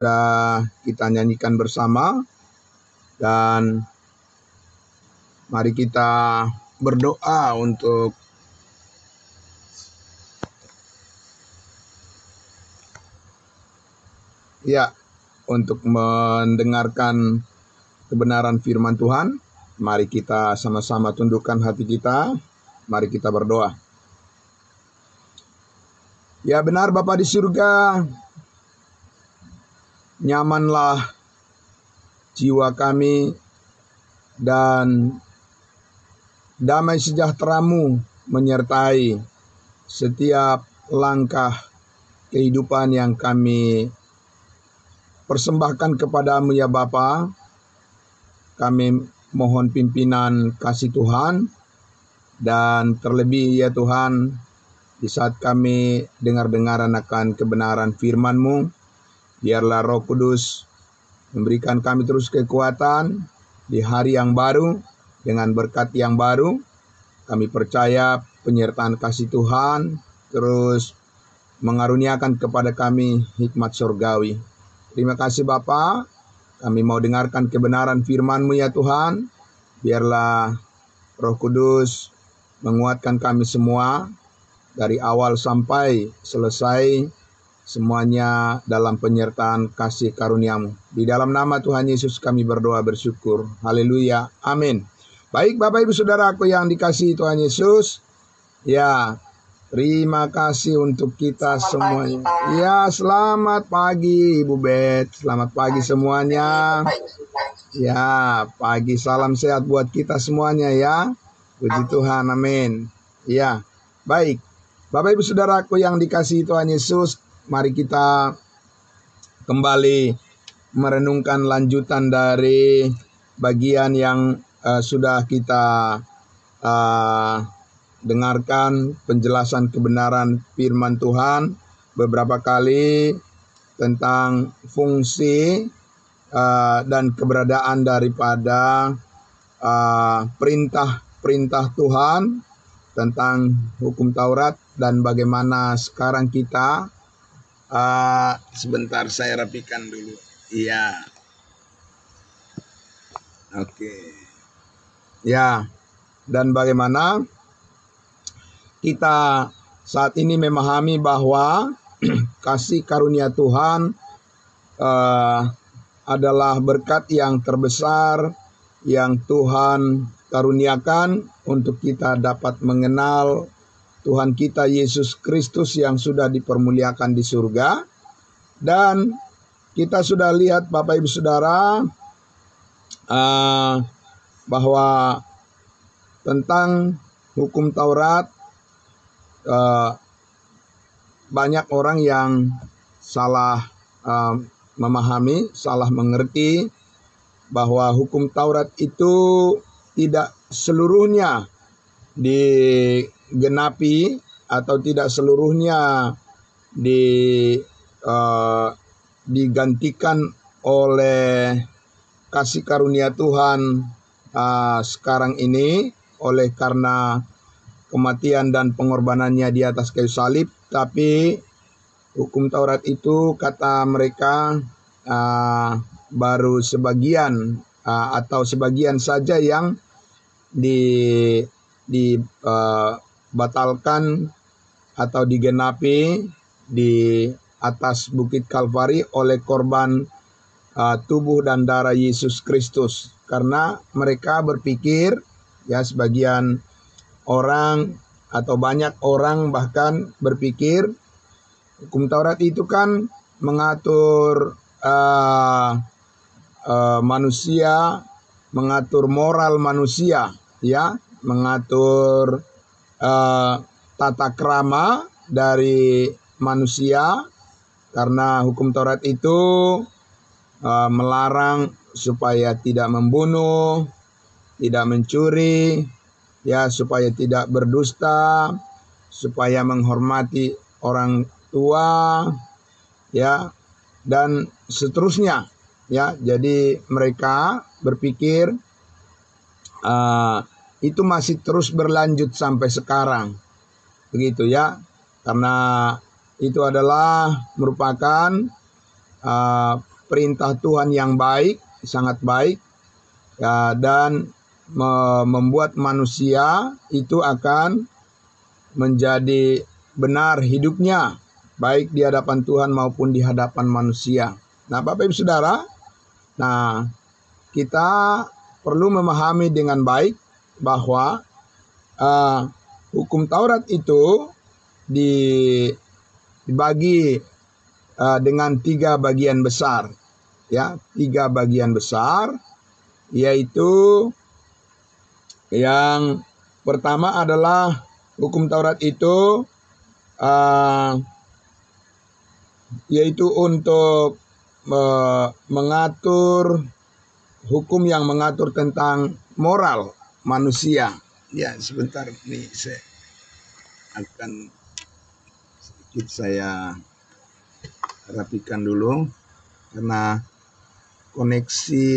kita nyanyikan bersama, dan mari kita berdoa untuk untuk mendengarkan kebenaran firman Tuhan. Mari kita sama-sama tundukkan hati kita. Mari kita berdoa. Ya benar Bapa di surga, nyamanlah jiwa kami dan damai sejahtera-Mu menyertai setiap langkah kehidupan yang kami persembahkan kepadamu ya Bapa. Kami mohon pimpinan kasih Tuhan, dan terlebih ya Tuhan, di saat kami dengar-dengaran akan kebenaran firman-Mu, biarlah Roh Kudus memberikan kami terus kekuatan di hari yang baru, dengan berkat yang baru. Kami percaya penyertaan kasih Tuhan terus mengaruniakan kepada kami hikmat surgawi. Terima kasih Bapa. Kami mau dengarkan kebenaran firman-Mu ya Tuhan. Biarlah Roh Kudus menguatkan kami semua dari awal sampai selesai, semuanya dalam penyertaan kasih karunia-Mu. Di dalam nama Tuhan Yesus kami berdoa bersyukur. Haleluya. Amin. Baik Bapak Ibu Saudaraku yang dikasihi Tuhan Yesus. Ya, terima kasih untuk kita semuanya. Ya, selamat pagi Ibu Bet. Selamat pagi semuanya. Ya, pagi, salam sehat buat kita semuanya ya. Puji Tuhan, amin. Ya, baik. Bapak Ibu Saudaraku yang dikasihi Tuhan Yesus, mari kita kembali merenungkan lanjutan dari bagian yang sudah kita dengarkan penjelasan kebenaran firman Tuhan beberapa kali tentang fungsi dan keberadaan daripada perintah-perintah Tuhan tentang hukum Taurat, dan bagaimana sekarang kita sebentar saya rapikan dulu. Iya. Oke. Ya. Dan bagaimana kita saat ini memahami bahwa kasih karunia Tuhan adalah berkat yang terbesar yang Tuhan karuniakan untuk kita dapat mengenal Tuhan kita Yesus Kristus yang sudah dipermuliakan di surga. Dan kita sudah lihat Bapak Ibu Saudara bahwa tentang hukum Taurat banyak orang yang salah memahami, salah mengerti bahwa hukum Taurat itu tidak seluruhnya digenapi atau tidak seluruhnya digantikan oleh kasih karunia Tuhan sekarang ini oleh karena kematian dan pengorbanannya di atas kayu salib. Tapi hukum Taurat itu kata mereka baru sebagian atau sebagian saja yang dibatalkan atau digenapi di atas bukit Kalvari oleh korban tubuh dan darah Yesus Kristus. Karena mereka berpikir, ya sebagian orang atau banyak orang bahkan berpikir hukum Taurat itu kan mengatur manusia, mengatur moral manusia, ya, mengatur tata krama dari manusia. Karena hukum Taurat itu melarang supaya tidak membunuh, tidak mencuri, ya, supaya tidak berdusta, supaya menghormati orang tua, ya, dan seterusnya, ya. Jadi mereka berpikir itu masih terus berlanjut sampai sekarang, begitu ya, karena itu adalah merupakan perintah Tuhan yang baik, sangat baik, ya, dan membuat manusia itu akan menjadi benar hidupnya, baik di hadapan Tuhan maupun di hadapan manusia. Nah, Bapak Ibu Saudara, nah kita perlu memahami dengan baik bahwa hukum Taurat itu dibagi dengan 3 bagian besar, ya, 3 bagian besar, yaitu yang pertama adalah hukum Taurat itu yaitu untuk mengatur hukum yang mengatur tentang moral manusia. Ya, sebentar nih saya akan sedikit saya rapikan dulu karena koneksi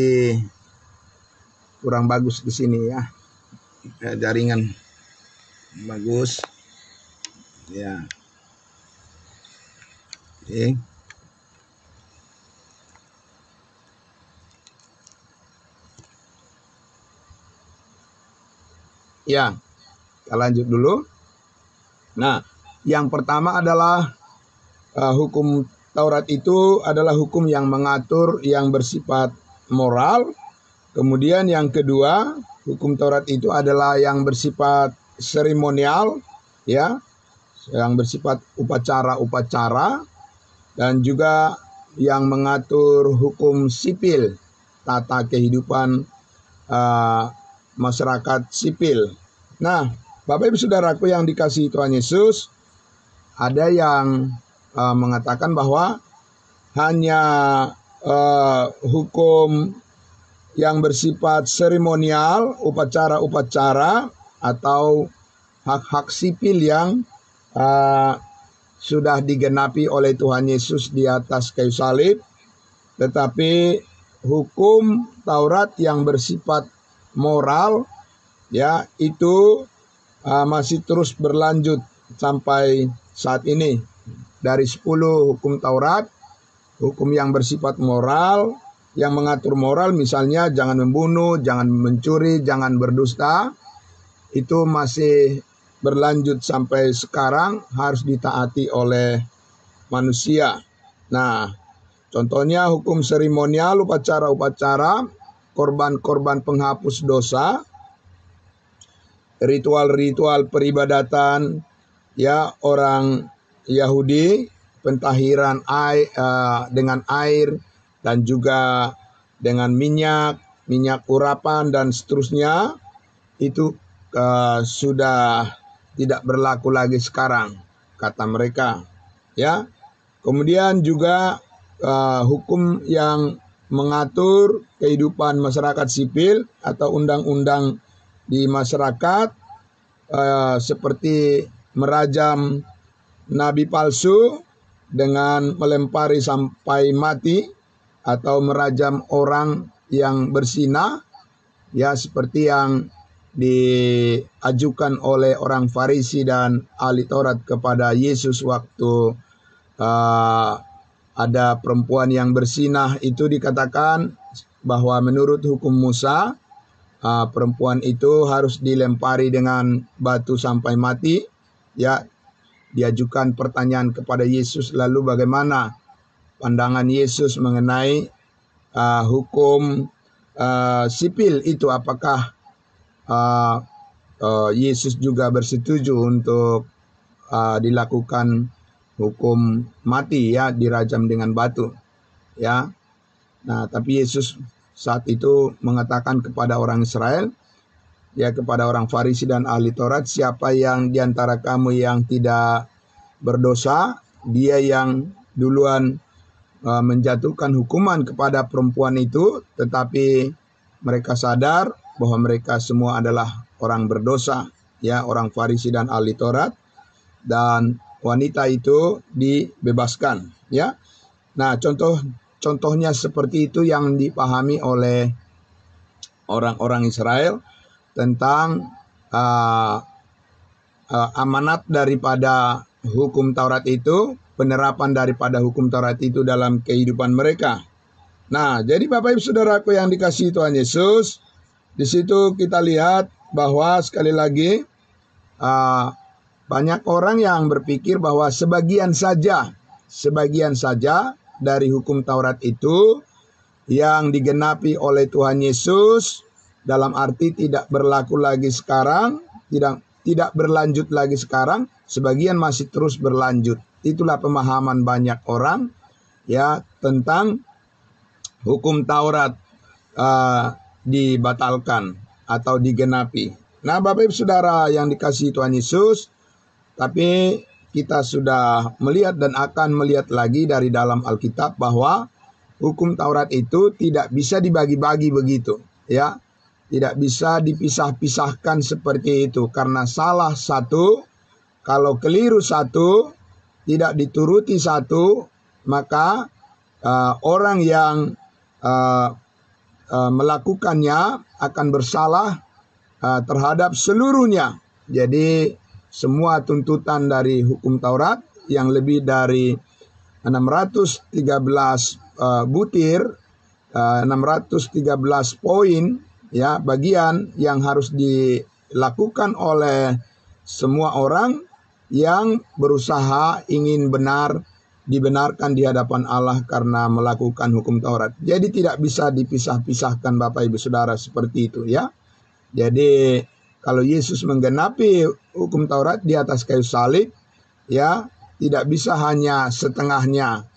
kurang bagus di sini ya. Jaringan bagus. Ya. Oke. Ya, kita lanjut dulu. Nah, yang pertama adalah hukum Taurat itu adalah hukum yang mengatur yang bersifat moral. Kemudian yang kedua, hukum Taurat itu adalah yang bersifat seremonial, ya, yang bersifat upacara-upacara, dan juga yang mengatur hukum sipil, tata kehidupan masyarakat sipil. Nah, Bapak Ibu Saudaraku yang dikasihi Tuhan Yesus, ada yang mengatakan bahwa hanya hukum yang bersifat seremonial, upacara-upacara atau hak-hak sipil yang sudah digenapi oleh Tuhan Yesus di atas kayu salib, tetapi hukum Taurat yang bersifat moral, ya, itu masih terus berlanjut sampai saat ini. Dari 10 hukum Taurat, hukum yang bersifat moral, yang mengatur moral, misalnya jangan membunuh, jangan mencuri, jangan berdusta, itu masih berlanjut sampai sekarang, harus ditaati oleh manusia. Nah, contohnya hukum seremonial, upacara-upacara, korban-korban penghapus dosa, ritual-ritual peribadatan, ya, orang Yahudi, pentahiran air, dengan air dan juga dengan minyak urapan dan seterusnya, itu sudah tidak berlaku lagi sekarang, kata mereka, ya. Kemudian juga hukum yang mengatur kehidupan masyarakat sipil atau undang-undang di masyarakat, seperti merajam nabi palsu dengan melempari sampai mati, atau merajam orang yang berzina, ya, seperti yang diajukan oleh orang Farisi dan ahli Taurat kepada Yesus waktu ada perempuan yang berzinah. Itu dikatakan bahwa menurut hukum Musa, perempuan itu harus dilempari dengan batu sampai mati, ya. Diajukan pertanyaan kepada Yesus, lalu bagaimana pandangan Yesus mengenai hukum sipil itu? Apakah Yesus juga bersetuju untuk dilakukan hukum mati, ya, dirajam dengan batu, ya. Nah, tapi Yesus saat itu mengatakan kepada orang Israel, ya, kepada orang Farisi dan ahli Taurat, siapa yang diantara kamu yang tidak berdosa, dia yang duluan menjatuhkan hukuman kepada perempuan itu. Tetapi mereka sadar bahwa mereka semua adalah orang berdosa, ya, orang Farisi dan ahli Taurat, dan wanita itu dibebaskan, ya. Nah, contohnya seperti itu yang dipahami oleh orang-orang Israel tentang amanat daripada hukum Taurat itu, penerapan daripada hukum Taurat itu dalam kehidupan mereka. Nah, jadi Bapak Ibu Saudaraku yang dikasihi Tuhan Yesus, di situ kita lihat bahwa sekali lagi banyak orang yang berpikir bahwa sebagian saja dari hukum Taurat itu yang digenapi oleh Tuhan Yesus, dalam arti tidak berlaku lagi sekarang, tidak berlanjut lagi sekarang, sebagian masih terus berlanjut. Itulah pemahaman banyak orang ya tentang hukum Taurat dibatalkan atau digenapi. Nah, Bapak Ibu Saudara yang dikasihi Tuhan Yesus, tapi kita sudah melihat dan akan melihat lagi dari dalam Alkitab bahwa hukum Taurat itu tidak bisa dibagi-bagi begitu, ya. Tidak bisa dipisah-pisahkan seperti itu, karena salah satu, kalau keliru satu, tidak dituruti satu, maka orang yang melakukannya akan bersalah terhadap seluruhnya. Jadi semua tuntutan dari hukum Taurat yang lebih dari 613 butir, 613 poin, ya, bagian yang harus dilakukan oleh semua orang yang berusaha ingin dibenarkan di hadapan Allah karena melakukan hukum Taurat. Jadi tidak bisa dipisah-pisahkan Bapak Ibu Saudara seperti itu, ya. Jadi kalau Yesus menggenapi hukum Taurat di atas kayu salib, ya, tidak bisa hanya setengahnya,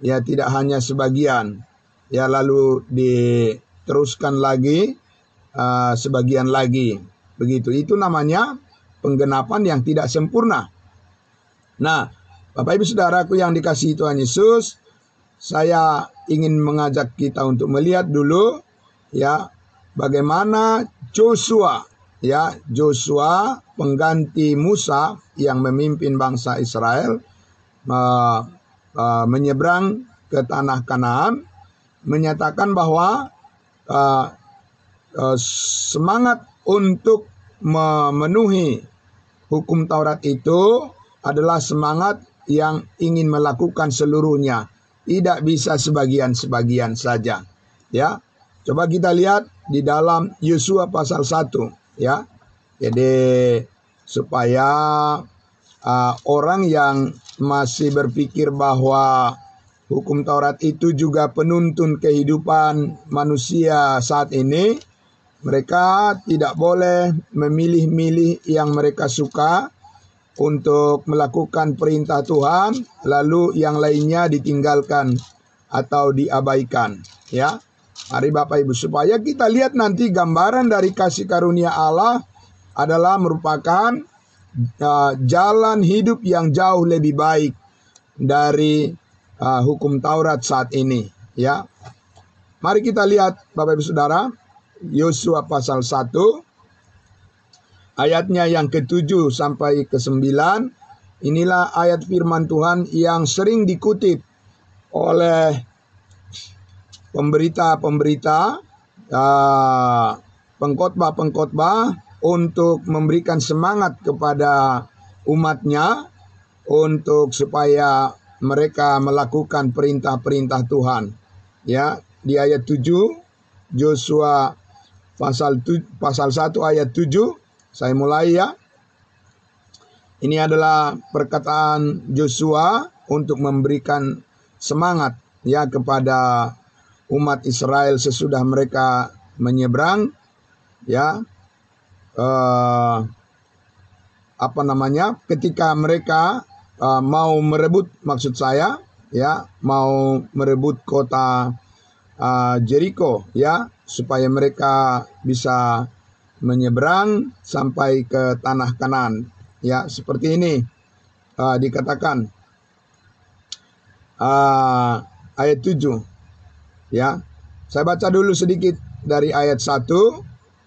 ya, tidak hanya sebagian, ya, lalu diteruskan lagi sebagian lagi, begitu. Itu namanya penggenapan yang tidak sempurna. Nah, Bapak Ibu Saudaraku yang dikasihi Tuhan Yesus, saya ingin mengajak kita untuk melihat dulu, ya, bagaimana Joshua pengganti Musa yang memimpin bangsa Israel menyeberang ke tanah Kanaan, menyatakan bahwa semangat untuk memenuhi hukum Taurat itu adalah semangat yang ingin melakukan seluruhnya, tidak bisa sebagian-sebagian saja, ya. Coba kita lihat di dalam Yosua pasal 1, ya. Jadi supaya orang yang masih berpikir bahwa hukum Taurat itu juga penuntun kehidupan manusia saat ini, mereka tidak boleh memilih-milih yang mereka suka untuk melakukan perintah Tuhan, lalu yang lainnya ditinggalkan atau diabaikan, ya. Mari Bapak Ibu, supaya kita lihat nanti gambaran dari kasih karunia Allah adalah merupakan jalan hidup yang jauh lebih baik dari hukum Taurat saat ini, ya. Mari kita lihat Bapak Ibu Saudara, Yosua pasal 1 ayatnya yang ke-7 sampai ke-9. Inilah ayat firman Tuhan yang sering dikutip oleh pemberita-pemberita, pengkhotbah-pengkhotbah untuk memberikan semangat kepada umatnya untuk supaya mereka melakukan perintah-perintah Tuhan. Ya, di ayat 7, Joshua pasal 1 ayat 7, saya mulai, ya. Ini adalah perkataan Joshua untuk memberikan semangat, ya, kepada umat Israel sesudah mereka menyeberang, ya, ketika mereka mau merebut, maksud saya, ya, mau merebut kota Jericho, ya, supaya mereka bisa menyeberang sampai ke tanah Kanaan, ya, seperti ini dikatakan ayat 7. Ya, saya baca dulu sedikit dari ayat 1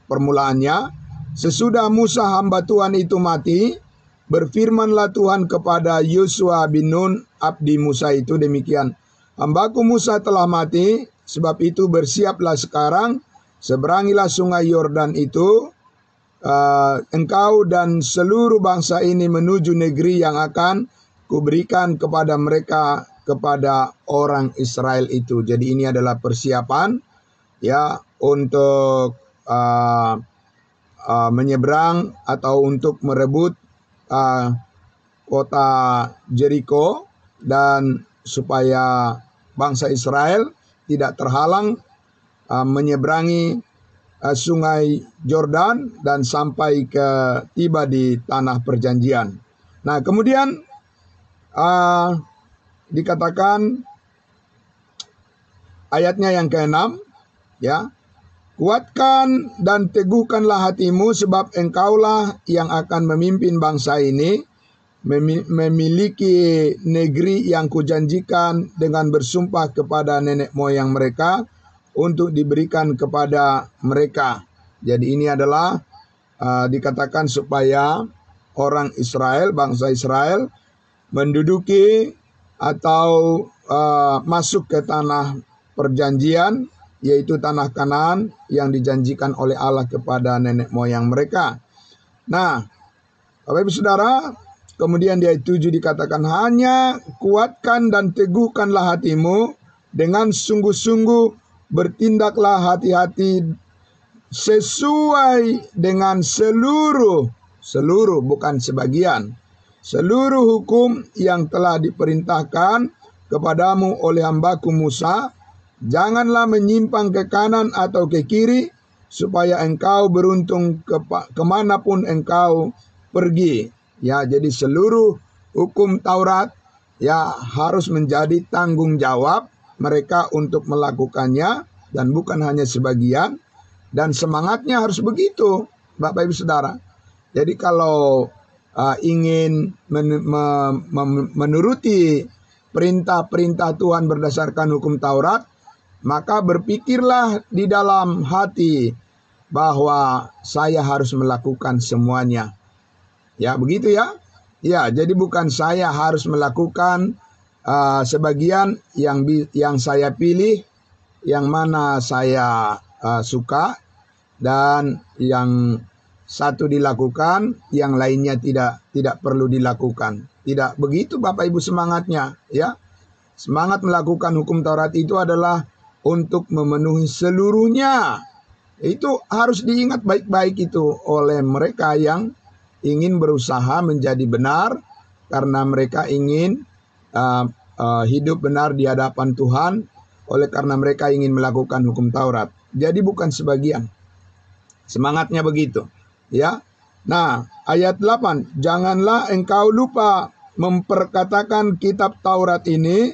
permulaannya. Sesudah Musa hamba Tuhan itu mati, berfirmanlah Tuhan kepada Yosua bin Nun abdi Musa itu demikian. Hambaku Musa telah mati, sebab itu bersiaplah sekarang, seberangilah sungai Yordan itu, engkau dan seluruh bangsa ini menuju negeri yang akan kuberikan kepada mereka, kepada orang Israel itu. Jadi ini adalah persiapan ya untuk menyeberang atau untuk merebut kota Jericho, dan supaya bangsa Israel tidak terhalang menyeberangi sungai Yordan dan sampai tiba di tanah perjanjian. Nah, kemudian dikatakan ayatnya yang ke-6 ya, kuatkan dan teguhkanlah hatimu, sebab engkaulah yang akan memimpin bangsa ini memiliki negeri yang kujanjikan dengan bersumpah kepada nenek moyang mereka untuk diberikan kepada mereka. Jadi ini adalah dikatakan supaya orang Israel, bangsa Israel menduduki atau masuk ke tanah perjanjian, yaitu tanah Kanaan yang dijanjikan oleh Allah kepada nenek moyang mereka. Nah, Bapak Ibu Saudara, kemudian di ayat 7 dikatakan, hanya kuatkan dan teguhkanlah hatimu, dengan sungguh-sungguh bertindaklah hati-hati sesuai dengan seluruh bukan sebagian, seluruh hukum yang telah diperintahkan kepadamu oleh hambaku Musa. Janganlah menyimpang ke kanan atau ke kiri, supaya engkau beruntung kemanapun engkau pergi. Ya, jadi seluruh hukum Taurat ya harus menjadi tanggung jawab mereka untuk melakukannya, dan bukan hanya sebagian. Dan semangatnya harus begitu, Bapak Ibu Saudara. Jadi kalau ingin menuruti perintah-perintah Tuhan berdasarkan hukum Taurat, maka berpikirlah di dalam hati bahwa saya harus melakukan semuanya. Ya, begitu ya. Ya, jadi bukan saya harus melakukan sebagian yang saya pilih, yang mana saya suka, dan yang satu dilakukan, yang lainnya tidak perlu dilakukan. Tidak begitu Bapak Ibu semangatnya, ya. Semangat melakukan hukum Taurat itu adalah untuk memenuhi seluruhnya. Itu harus diingat baik-baik itu oleh mereka yang ingin berusaha menjadi benar, karena mereka ingin hidup benar di hadapan Tuhan, oleh karena mereka ingin melakukan hukum Taurat. Jadi bukan sebagian. Semangatnya begitu, ya. Nah, ayat 8, janganlah engkau lupa memperkatakan kitab Taurat ini,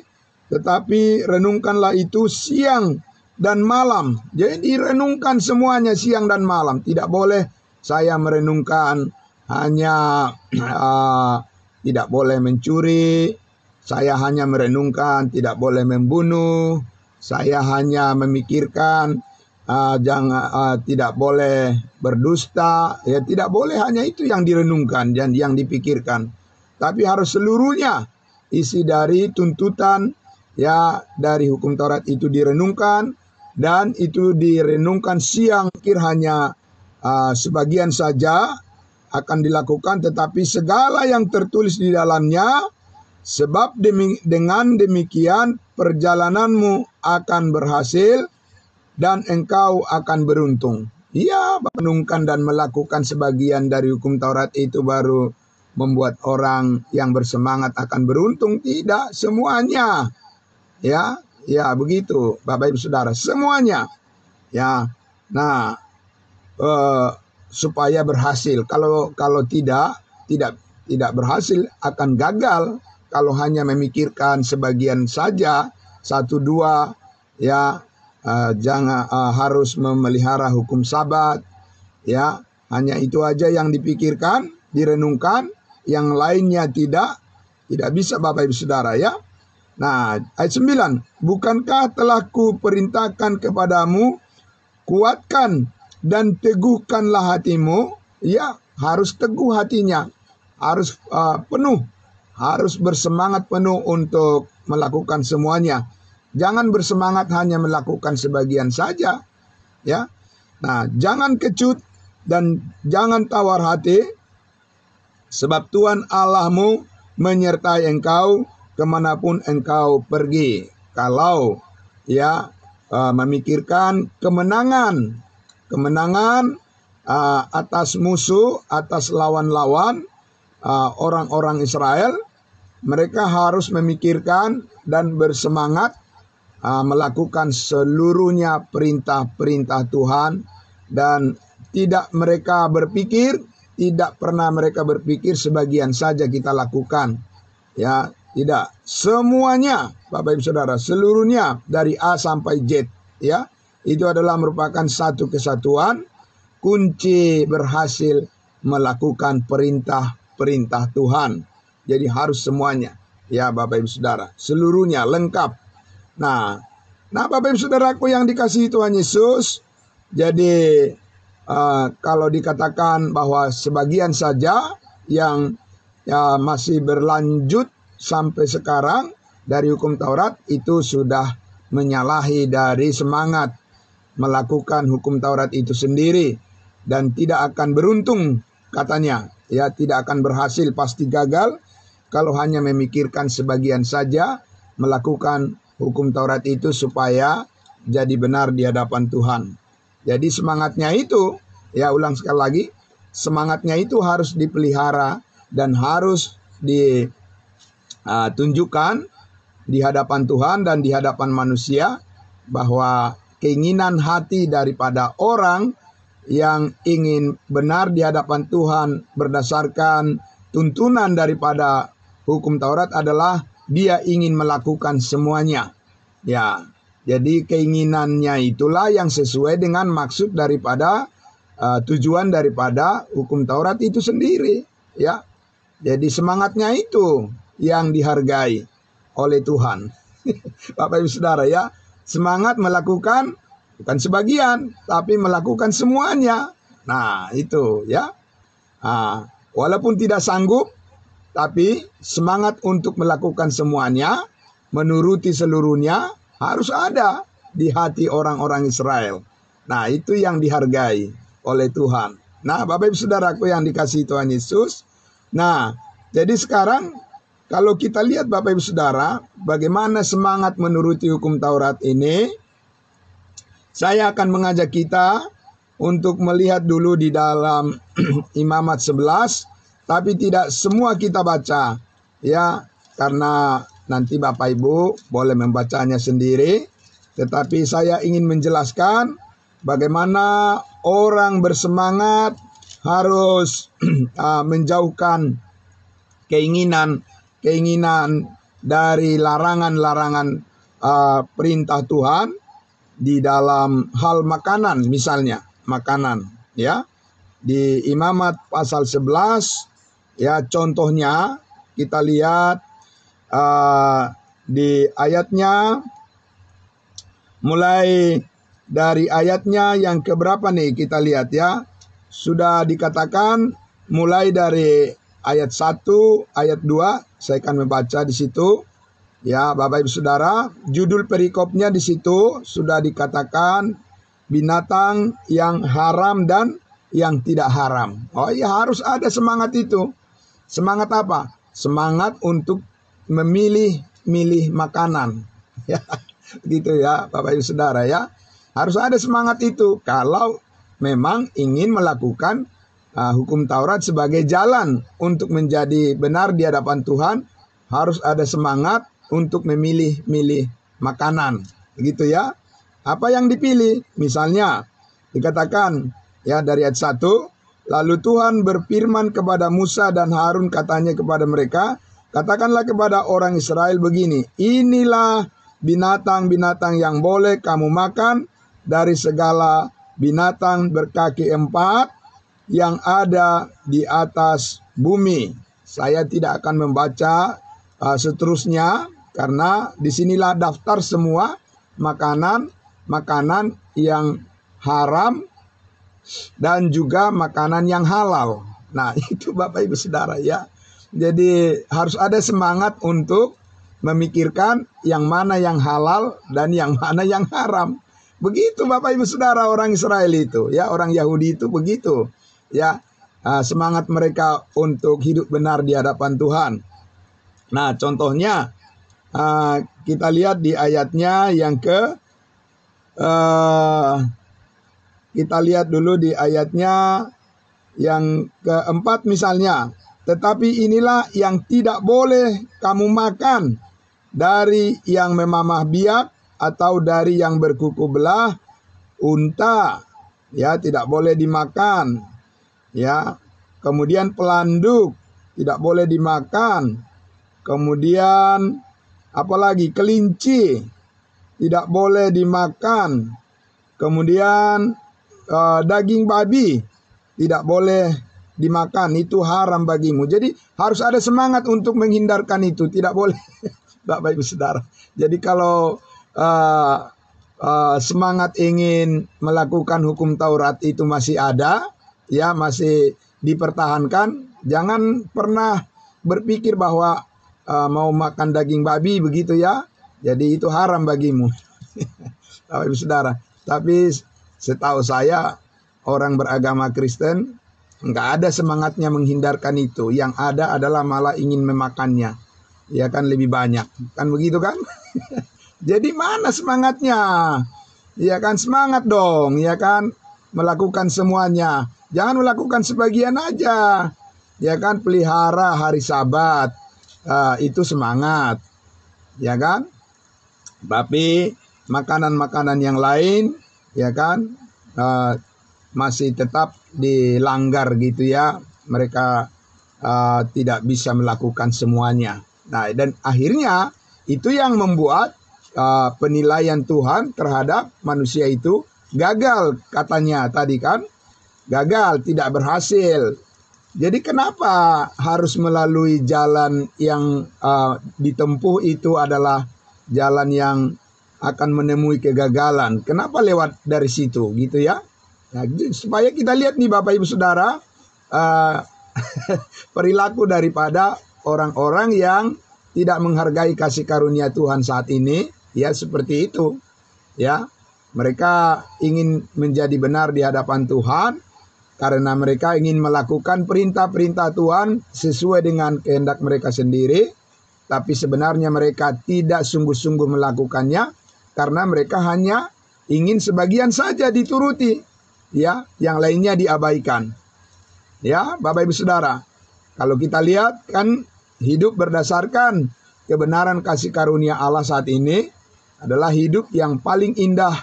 tetapi renungkanlah itu siang dan malam. Jadi renungkan semuanya siang dan malam. Tidak boleh saya merenungkan hanya tidak boleh mencuri, saya hanya merenungkan tidak boleh membunuh, saya hanya memikirkan tidak boleh berdusta. Ya, tidak boleh hanya itu yang direnungkan dan yang dipikirkan, tapi harus seluruhnya. Isi dari tuntutan ya dari hukum Taurat itu direnungkan, dan itu direnungkan siang. Hanya sebagian saja akan dilakukan, tetapi segala yang tertulis di dalamnya, sebab dengan demikian perjalananmu akan berhasil dan engkau akan beruntung. Ya, merenungkan dan melakukan sebagian dari hukum Taurat itu baru membuat orang yang bersemangat akan beruntung. Tidak semuanya. Ya, begitu Bapak Ibu Saudara, semuanya. Ya. Nah, supaya berhasil. Kalau tidak berhasil, akan gagal. Kalau hanya memikirkan sebagian saja, 1, 2, ya, jangan harus memelihara hukum Sabat, ya, hanya itu aja yang dipikirkan, direnungkan, yang lainnya tidak bisa Bapak Ibu Saudara, ya. Nah, ayat 9, bukankah telah kuperintahkan kepadamu, kuatkan dan teguhkanlah hatimu. Ya, harus teguh hatinya, harus penuh, harus bersemangat penuh untuk melakukan semuanya. Jangan bersemangat hanya melakukan sebagian saja, ya. Nah, jangan kecut dan jangan tawar hati, sebab Tuhan Allahmu menyertai engkau kemanapun engkau pergi. Kalau ya memikirkan kemenangan atas musuh, atas lawan-lawan orang-orang Israel, mereka harus memikirkan dan bersemangat melakukan seluruhnya perintah-perintah Tuhan, dan tidak pernah mereka berpikir sebagian saja kita lakukan. Ya, tidak. Semuanya, Bapak Ibu Saudara, seluruhnya dari A sampai Z, ya. Itu adalah merupakan satu kesatuan kunci berhasil melakukan perintah-perintah Tuhan. Jadi harus semuanya, ya Bapak Ibu Saudara, seluruhnya lengkap. Nah Bapak Ibu Saudaraku yang dikasihi Tuhan Yesus, jadi kalau dikatakan bahwa sebagian saja yang masih berlanjut sampai sekarang dari hukum Taurat, itu sudah menyalahi dari semangat melakukan hukum Taurat itu sendiri, dan tidak akan beruntung katanya, ya, tidak akan berhasil, pasti gagal kalau hanya memikirkan sebagian saja melakukan hukum Taurat itu supaya jadi benar di hadapan Tuhan. Jadi semangatnya itu, ya ulang sekali lagi, semangatnya itu harus dipelihara dan harus ditunjukkan di hadapan Tuhan dan di hadapan manusia, bahwa keinginan hati daripada orang yang ingin benar di hadapan Tuhan berdasarkan tuntunan daripada hukum Taurat adalah dia ingin melakukan semuanya. Ya, jadi keinginannya itulah yang sesuai dengan maksud daripada tujuan daripada hukum Taurat itu sendiri, ya. Jadi semangatnya itu yang dihargai oleh Tuhan. Bapak Ibu Saudara, ya, semangat melakukan bukan sebagian, tapi melakukan semuanya. Nah, itu, ya. Walaupun tidak sanggup, tapi semangat untuk melakukan semuanya, menuruti seluruhnya, harus ada di hati orang-orang Israel. Nah, itu yang dihargai oleh Tuhan. Nah, Bapak Ibu Saudaraku yang dikasihi Tuhan Yesus. Nah, jadi sekarang kalau kita lihat Bapak Ibu Saudara, bagaimana semangat menuruti hukum Taurat ini, saya akan mengajak kita untuk melihat dulu di dalam Imamat 11, tapi tidak semua kita baca, ya, karena nanti Bapak Ibu boleh membacanya sendiri. Tetapi saya ingin menjelaskan bagaimana orang bersemangat harus menjauhkan keinginan dari larangan-larangan perintah Tuhan di dalam hal makanan, misalnya makanan, ya. Di Imamat pasal 11, ya, contohnya kita lihat di ayatnya, mulai dari ayatnya yang keberapa nih, kita lihat, ya. Sudah dikatakan mulai dari ayat 1, ayat 2, saya akan membaca di situ. Ya, Bapak Ibu Saudara, judul perikopnya di situ sudah dikatakan binatang yang haram dan yang tidak haram. Oh iya, harus ada semangat itu. Semangat apa? Semangat untuk memilih makanan. Ya, gitu ya, Bapak Ibu Saudara, ya. Harus ada semangat itu kalau memang ingin melakukan hukum Taurat sebagai jalan untuk menjadi benar di hadapan Tuhan. Harus ada semangat untuk memilih makanan, begitu ya. Apa yang dipilih? Misalnya dikatakan, ya, dari ayat 1, lalu Tuhan berfirman kepada Musa dan Harun, katanya kepada mereka, katakanlah kepada orang Israel begini, inilah binatang-binatang yang boleh kamu makan dari segala binatang berkaki 4 yang ada di atas bumi. Saya tidak akan membaca seterusnya, karena disinilah daftar semua makanan yang haram dan juga makanan yang halal. Nah, itu Bapak Ibu Saudara, ya. Jadi harus ada semangat untuk memikirkan yang mana yang halal dan yang mana yang haram. Begitu Bapak Ibu Saudara orang Israel itu, ya, orang Yahudi itu begitu, ya. Semangat mereka untuk hidup benar di hadapan Tuhan. Nah, contohnya kita lihat di ayatnya yang kita lihat dulu di ayatnya yang keempat misalnya. Tetapi inilah yang tidak boleh kamu makan, dari yang memamah biak atau dari yang berkuku belah unta, ya tidak boleh dimakan, ya. Kemudian pelanduk tidak boleh dimakan. Kemudian apalagi kelinci tidak boleh dimakan. Kemudian daging babi tidak boleh dimakan, itu haram bagimu. Jadi harus ada semangat untuk menghindarkan itu, tidak boleh. Bapak Ibu Saudara. Jadi kalau semangat ingin melakukan hukum Taurat itu masih ada, ya masih dipertahankan, jangan pernah berpikir bahwa mau makan daging babi begitu ya. Jadi itu haram bagimu. Bapak Ibu Saudara. Tapi setahu saya orang beragama Kristen nggak ada semangatnya menghindarkan itu. Yang ada adalah malah ingin memakannya. Ya kan, lebih banyak. Kan begitu kan? Jadi mana semangatnya? Ya kan, semangat dong. Ya kan, melakukan semuanya. Jangan melakukan sebagian aja. Ya kan, pelihara hari Sabat. Itu semangat. Ya kan? Tapi makanan-makanan yang lain, ya kan, masih tetap dilanggar gitu ya. Mereka tidak bisa melakukan semuanya. Nah, dan akhirnya itu yang membuat penilaian Tuhan terhadap manusia itu gagal, katanya tadi kan. Gagal, tidak berhasil. Jadi kenapa harus melalui jalan yang ditempuh itu adalah jalan yang akan menemui kegagalan? Kenapa lewat dari situ gitu ya? Nah, supaya kita lihat nih Bapak Ibu Saudara, perilaku daripada orang-orang yang tidak menghargai kasih karunia Tuhan saat ini, ya seperti itu. Ya, mereka ingin menjadi benar di hadapan Tuhan karena mereka ingin melakukan perintah-perintah Tuhan sesuai dengan kehendak mereka sendiri, tapi sebenarnya mereka tidak sungguh-sungguh melakukannya karena mereka hanya ingin sebagian saja dituruti, ya, yang lainnya diabaikan. Ya, Bapak Ibu Saudara, kalau kita lihat kan hidup berdasarkan kebenaran kasih karunia Allah saat ini adalah hidup yang paling indah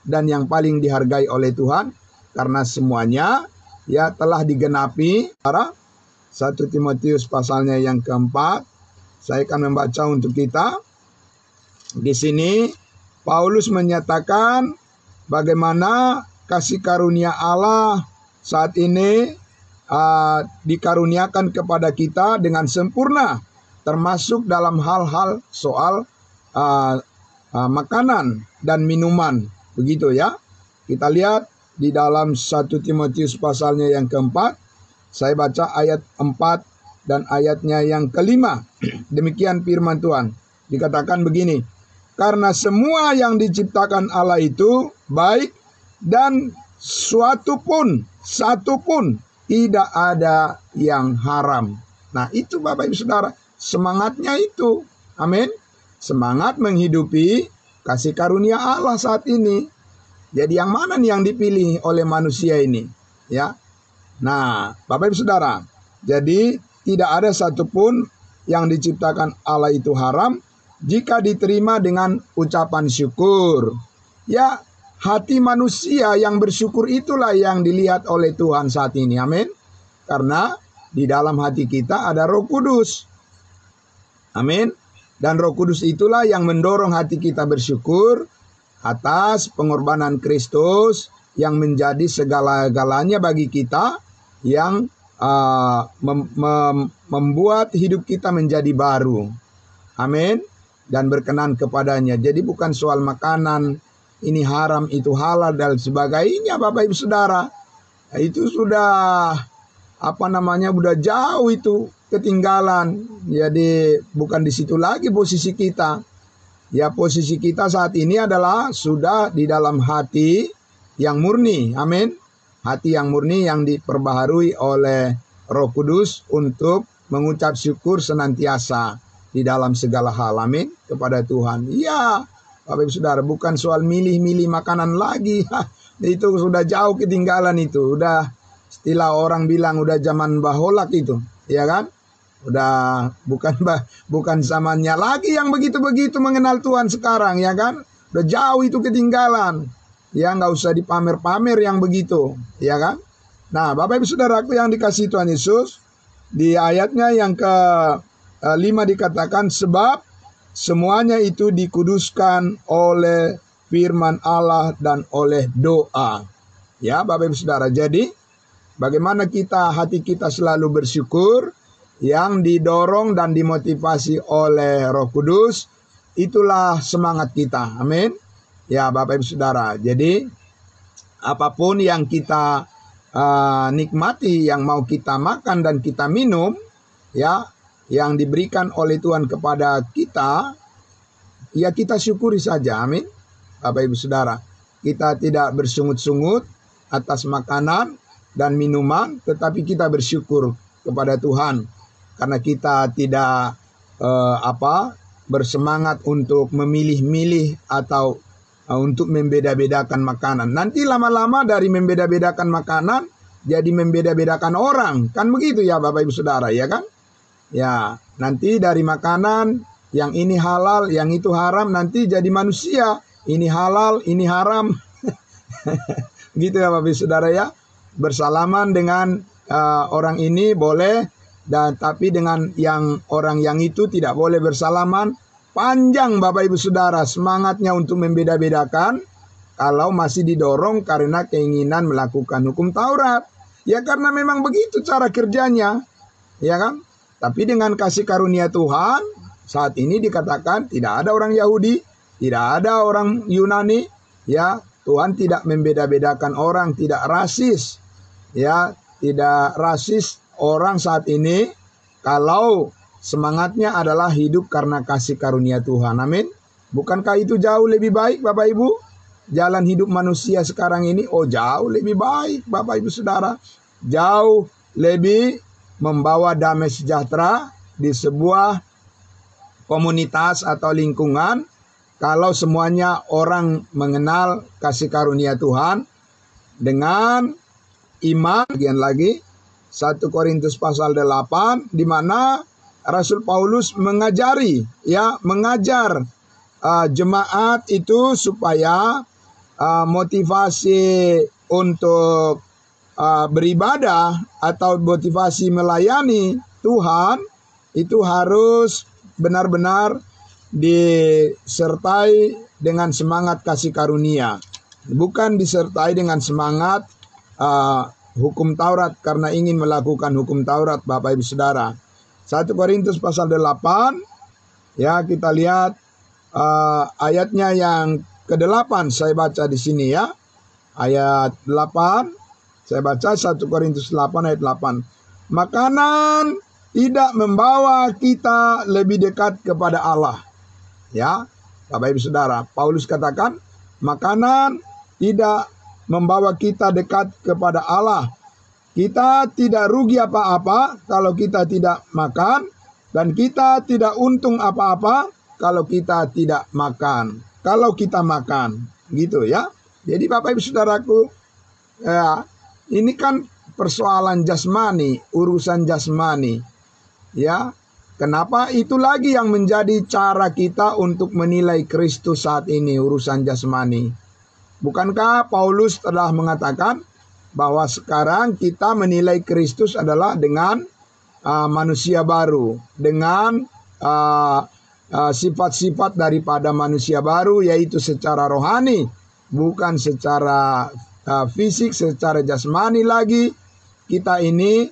dan yang paling dihargai oleh Tuhan karena semuanya ya telah digenapi. 1 Timotius pasalnya yang keempat, saya akan membaca untuk kita. Di sini Paulus menyatakan bagaimana kasih karunia Allah saat ini dikaruniakan kepada kita dengan sempurna, termasuk dalam hal-hal soal makanan dan minuman, begitu ya. Kita lihat di dalam 1 Timotius pasalnya yang keempat, saya baca ayat 4 dan ayatnya yang kelima. Demikian firman Tuhan, dikatakan begini, karena semua yang diciptakan Allah itu baik dan satu pun tidak ada yang haram. Nah itu Bapak Ibu Saudara, semangatnya itu. Amin. Semangat menghidupi kasih karunia Allah saat ini. Jadi yang mana nih yang dipilih oleh manusia ini? Ya. Nah Bapak Ibu Saudara, jadi tidak ada satupun yang diciptakan Allah itu haram jika diterima dengan ucapan syukur. Ya, hati manusia yang bersyukur itulah yang dilihat oleh Tuhan saat ini. Amin. Karena di dalam hati kita ada Roh Kudus. Amin. Dan Roh Kudus itulah yang mendorong hati kita bersyukur atas pengorbanan Kristus yang menjadi segala-galanya bagi kita, yang membuat hidup kita menjadi baru. Amin. Dan berkenan kepadanya. Jadi bukan soal makanan, ini haram, itu halal dan sebagainya Bapak Ibu Saudara. Itu sudah udah jauh itu ketinggalan. Jadi bukan di situ lagi posisi kita. Ya, posisi kita saat ini adalah sudah di dalam hati yang murni. Amin. Hati yang murni yang diperbaharui oleh Roh Kudus untuk mengucap syukur senantiasa. di dalam segala hal. Amin. Kepada Tuhan. Ya, Bapak Ibu Saudara, bukan soal milih-milih makanan lagi. Itu sudah jauh ketinggalan itu. Udah istilah orang bilang udah zaman baholak itu, ya kan? Udah bukan zamannya lagi yang begitu-begitu mengenal Tuhan sekarang, ya kan? Udah jauh itu ketinggalan. Ya, nggak usah dipamer-pamer yang begitu, ya kan? Nah, Bapak Ibu Saudaraku yang dikasihi Tuhan Yesus, di ayatnya yang ke-5 dikatakan, sebab semuanya itu dikuduskan oleh firman Allah dan oleh doa. Ya, Bapak Ibu Saudara, jadi bagaimana hati kita selalu bersyukur, yang didorong dan dimotivasi oleh Roh Kudus, itulah semangat kita. Amin. Ya, Bapak Ibu Saudara, jadi apapun yang kita nikmati, yang mau kita makan dan kita minum, ya, yang diberikan oleh Tuhan kepada kita, ya kita syukuri saja. Amin. Bapak Ibu Saudara, kita tidak bersungut-sungut atas makanan dan minuman, tetapi kita bersyukur kepada Tuhan karena kita tidak bersemangat untuk memilih-milih atau untuk membeda-bedakan makanan. Nanti lama-lama dari membeda-bedakan makanan jadi membeda-bedakan orang, kan begitu ya Bapak Ibu Saudara, ya kan? Ya, nanti dari makanan yang ini halal, yang itu haram, nanti jadi manusia, ini halal, ini haram. Gitu ya Bapak Ibu Saudara ya. Bersalaman dengan orang ini boleh, dan tapi dengan orang yang itu tidak boleh bersalaman. Panjang Bapak Ibu Saudara semangatnya untuk membeda-bedakan kalau masih didorong karena keinginan melakukan hukum Taurat. Ya karena memang begitu cara kerjanya, ya kan? Tapi dengan kasih karunia Tuhan, saat ini dikatakan tidak ada orang Yahudi, tidak ada orang Yunani, ya. Tuhan tidak membeda-bedakan orang, tidak rasis. Ya, tidak rasis orang saat ini kalau semangatnya adalah hidup karena kasih karunia Tuhan. Amin. Bukankah itu jauh lebih baik Bapak Ibu? Jalan hidup manusia sekarang ini, jauh lebih baik Bapak Ibu Saudara. Jauh lebih membawa damai sejahtera di sebuah komunitas atau lingkungan kalau semuanya orang mengenal kasih karunia Tuhan dengan iman. Bagian lagi 1 Korintus pasal 8 di mana Rasul Paulus mengajar jemaat itu supaya motivasi untuk beribadah atau motivasi melayani Tuhan itu harus benar-benar disertai dengan semangat kasih karunia, bukan disertai dengan semangat hukum Taurat karena ingin melakukan hukum Taurat. Bapak Ibu Saudara, 1 Korintus pasal 8, ya kita lihat ayatnya yang ke-8. Saya baca di sini ya. Ayat 8. Saya baca 1 Korintus 8 ayat 8. Makanan tidak membawa kita lebih dekat kepada Allah. Ya, Bapak Ibu Saudara, Paulus katakan makanan tidak membawa kita dekat kepada Allah. Kita tidak rugi apa-apa kalau kita tidak makan, dan kita tidak untung apa-apa kalau kita tidak makan. Kalau kita makan, gitu ya. Jadi Bapak Ibu Saudaraku, ya, ini kan persoalan jasmani, urusan jasmani. Ya, kenapa itu lagi yang menjadi cara kita untuk menilai Kristus saat ini, urusan jasmani. Bukankah Paulus telah mengatakan bahwa sekarang kita menilai Kristus adalah dengan manusia baru, dengan sifat-sifat daripada manusia baru, yaitu secara rohani, bukan secara fisik, secara jasmani lagi. Kita ini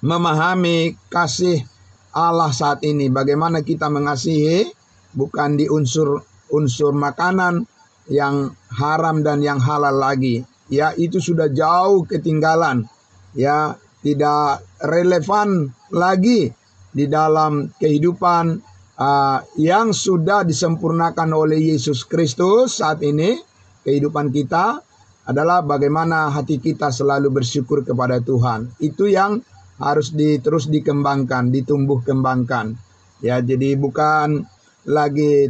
memahami kasih Allah saat ini, bagaimana kita mengasihi, bukan di unsur makanan yang haram dan yang halal lagi. Ya, itu sudah jauh ketinggalan. Ya, tidak relevan lagi di dalam kehidupan yang sudah disempurnakan oleh Yesus Kristus saat ini. Kehidupan kita adalah bagaimana hati kita selalu bersyukur kepada Tuhan. Itu yang harus terus dikembangkan, ditumbuh kembangkan. Ya, jadi bukan lagi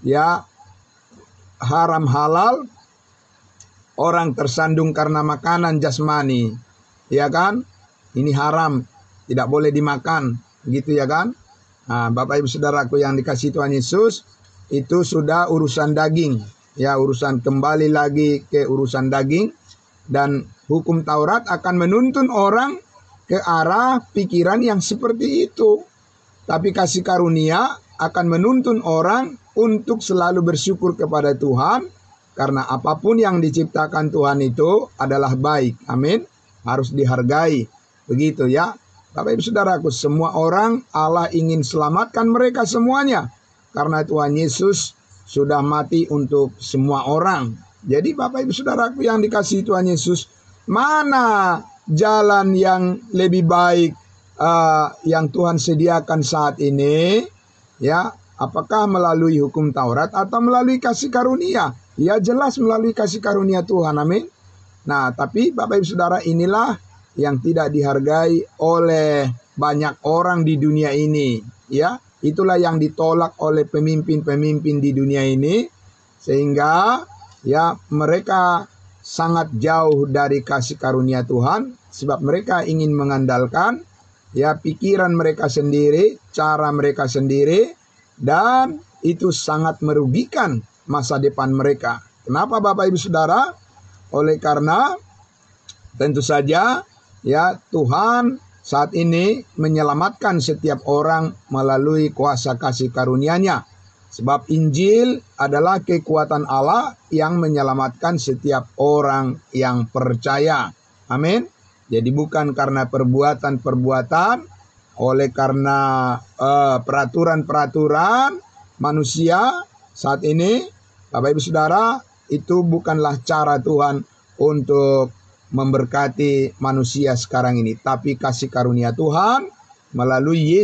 ya haram halal, orang tersandung karena makanan jasmani, ya kan? Ini haram, tidak boleh dimakan, gitu ya kan? Nah, Bapak Ibu Saudaraku yang dikasihi Tuhan Yesus, itu sudah urusan daging, ya, urusan kembali lagi ke urusan daging, dan hukum Taurat akan menuntun orang ke arah pikiran yang seperti itu. Tapi kasih karunia akan menuntun orang untuk selalu bersyukur kepada Tuhan, karena apapun yang diciptakan Tuhan itu adalah baik. Amin. Harus dihargai. Begitu ya. Bapak Ibu Saudaraku, semua orang Allah ingin selamatkan mereka semuanya. Karena Tuhan Yesus sudah mati untuk semua orang. Jadi Bapak Ibu Saudaraku yang dikasihi Tuhan Yesus, mana jalan yang lebih baik yang Tuhan sediakan saat ini? Ya, apakah melalui hukum Taurat atau melalui kasih karunia? Ya, jelas melalui kasih karunia Tuhan. Amin. Nah, tapi Bapak Ibu Saudara, inilah yang tidak dihargai oleh banyak orang di dunia ini. Ya, itulah yang ditolak oleh pemimpin-pemimpin di dunia ini, sehingga ya mereka sangat jauh dari kasih karunia Tuhan, sebab mereka ingin mengandalkan ya pikiran mereka sendiri, cara mereka sendiri, dan itu sangat merugikan masa depan mereka. Kenapa Bapak Ibu Saudara? Oleh karena tentu saja ya Tuhan saat ini menyelamatkan setiap orang melalui kuasa kasih karunia-Nya. Sebab Injil adalah kekuatan Allah yang menyelamatkan setiap orang yang percaya. Amin. Jadi bukan karena perbuatan-perbuatan, oleh karena peraturan-peraturan manusia saat ini, Bapak Ibu Saudara, itu bukanlah cara Tuhan untuk memberkati manusia sekarang ini. Tapi kasih karunia Tuhan melalui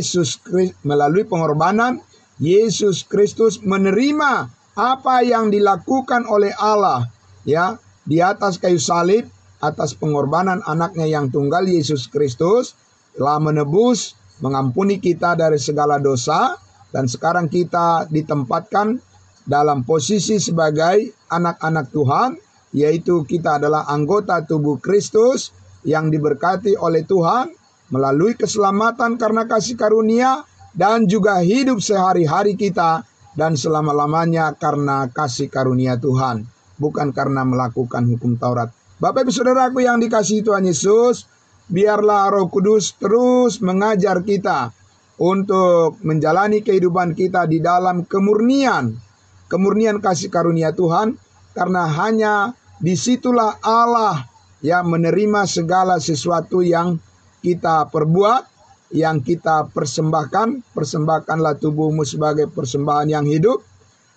melalui pengorbanan Yesus Kristus, menerima apa yang dilakukan oleh Allah ya di atas kayu salib, atas pengorbanan anaknya yang tunggal Yesus Kristus telah menebus, mengampuni kita dari segala dosa, dan sekarang kita ditempatkan dalam posisi sebagai anak-anak Tuhan, yaitu kita adalah anggota tubuh Kristus yang diberkati oleh Tuhan melalui keselamatan karena kasih karunia, dan juga hidup sehari-hari kita dan selama-lamanya karena kasih karunia Tuhan, bukan karena melakukan hukum Taurat. Bapak Ibu Saudaraku yang dikasihi Tuhan Yesus, biarlah Roh Kudus terus mengajar kita untuk menjalani kehidupan kita di dalam kemurnian kasih karunia Tuhan, karena hanya disitulah Allah yang menerima segala sesuatu yang kita perbuat, yang kita persembahkanlah tubuhmu sebagai persembahan yang hidup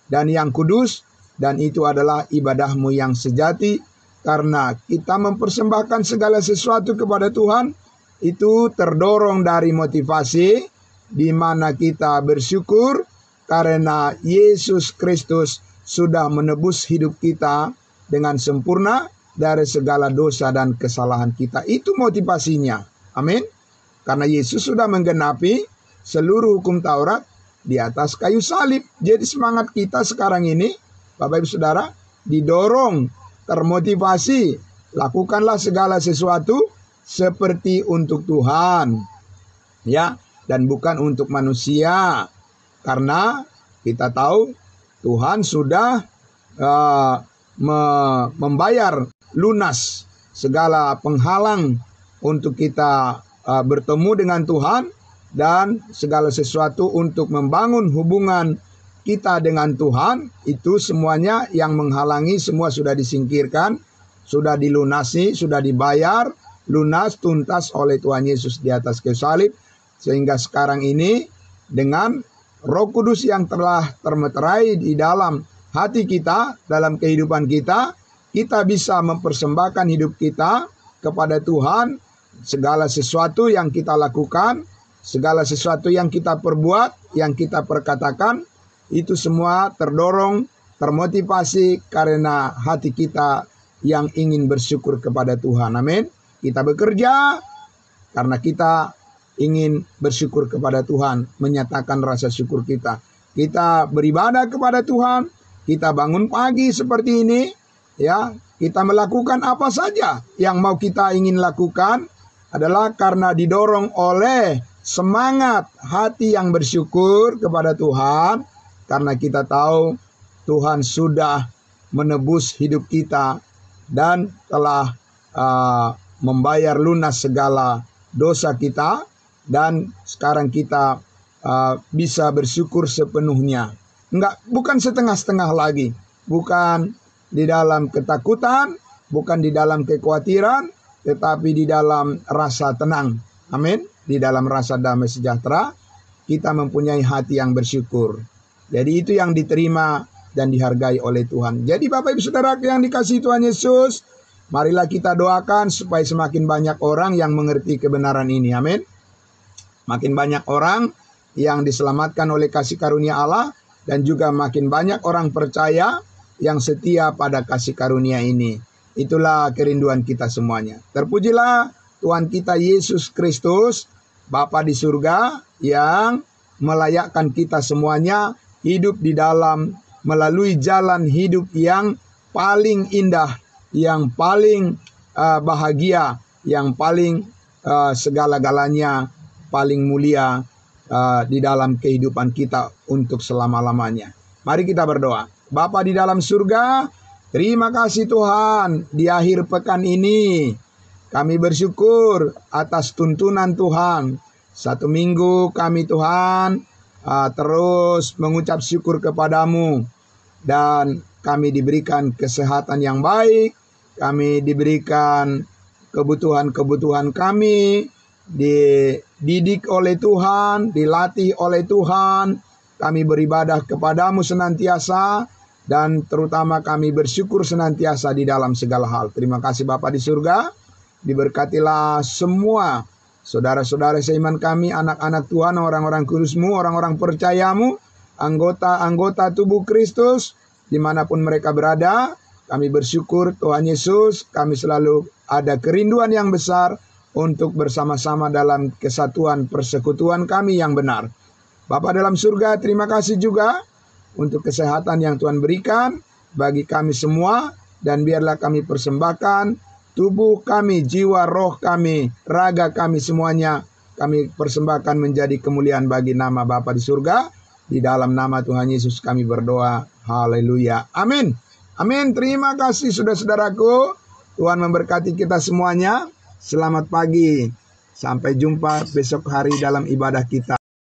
dan yang kudus, dan itu adalah ibadahmu yang sejati. Karena kita mempersembahkan segala sesuatu kepada Tuhan, itu terdorong dari motivasi di mana kita bersyukur karena Yesus Kristus sudah menebus hidup kita dengan sempurna dari segala dosa dan kesalahan kita. Itu motivasinya. Amin. Karena Yesus sudah menggenapi seluruh hukum Taurat di atas kayu salib. Jadi semangat kita sekarang ini, Bapak Ibu Saudara, didorong, termotivasi, lakukanlah segala sesuatu seperti untuk Tuhan, ya, dan bukan untuk manusia. Karena kita tahu Tuhan sudah membayar lunas segala penghalang untuk kita bertemu dengan Tuhan, dan segala sesuatu untuk membangun hubungan kita dengan Tuhan. Itu semuanya yang menghalangi semua sudah disingkirkan, sudah dilunasi, sudah dibayar lunas tuntas oleh Tuhan Yesus di atas kayu salib. Sehingga sekarang ini dengan Roh Kudus yang telah termeterai di dalam hati kita, dalam kehidupan kita, kita bisa mempersembahkan hidup kita kepada Tuhan. Segala sesuatu yang kita lakukan, segala sesuatu yang kita perbuat, yang kita perkatakan, itu semua terdorong, termotivasi karena hati kita yang ingin bersyukur kepada Tuhan. Amin. Kita bekerja karena kita ingin bersyukur kepada Tuhan, menyatakan rasa syukur kita. Kita beribadah kepada Tuhan, kita bangun pagi seperti ini, ya, kita melakukan apa saja yang mau kita ingin lakukan adalah karena didorong oleh semangat hati yang bersyukur kepada Tuhan, karena kita tahu Tuhan sudah menebus hidup kita dan telah membayar lunas segala dosa kita, dan sekarang kita bisa bersyukur sepenuhnya. Bukan setengah-setengah lagi, bukan di dalam ketakutan, bukan di dalam kekhawatiran, tetapi di dalam rasa tenang. Amin. Di dalam rasa damai sejahtera, kita mempunyai hati yang bersyukur. Jadi itu yang diterima dan dihargai oleh Tuhan. Jadi Bapak Ibu Saudara yang dikasihi Tuhan Yesus, marilah kita doakan supaya semakin banyak orang yang mengerti kebenaran ini. Amin. Makin banyak orang yang diselamatkan oleh kasih karunia Allah, dan juga makin banyak orang percaya yang setia pada kasih karunia ini. Itulah kerinduan kita semuanya. Terpujilah Tuhan kita Yesus Kristus, Bapa di surga, yang melayakkan kita semuanya hidup di dalam melalui jalan hidup yang paling indah, yang paling bahagia, yang paling segala-galanya paling mulia di dalam kehidupan kita untuk selama-lamanya. Mari kita berdoa. Bapa di dalam surga, terima kasih Tuhan, di akhir pekan ini kami bersyukur atas tuntunan Tuhan. Satu minggu kami Tuhan terus mengucap syukur kepadamu, dan kami diberikan kesehatan yang baik, kami diberikan kebutuhan-kebutuhan kami, dididik oleh Tuhan, dilatih oleh Tuhan, kami beribadah kepadamu senantiasa, dan terutama kami bersyukur senantiasa di dalam segala hal. Terima kasih Bapa di surga, diberkatilah semua saudara-saudara seiman kami, anak-anak Tuhan, orang-orang kudus-Mu, orang-orang percayamu, anggota-anggota tubuh Kristus, dimanapun mereka berada. Kami bersyukur Tuhan Yesus, kami selalu ada kerinduan yang besar untuk bersama-sama dalam kesatuan persekutuan kami yang benar. Bapa dalam surga, terima kasih juga untuk kesehatan yang Tuhan berikan bagi kami semua, dan biarlah kami persembahkan tubuh kami, jiwa, roh kami, raga kami semuanya, kami persembahkan menjadi kemuliaan bagi nama Bapa di surga. Di dalam nama Tuhan Yesus kami berdoa. Haleluya. Amin. Amin. Terima kasih saudara-saudaraku. Tuhan memberkati kita semuanya. Selamat pagi. Sampai jumpa besok hari dalam ibadah kita.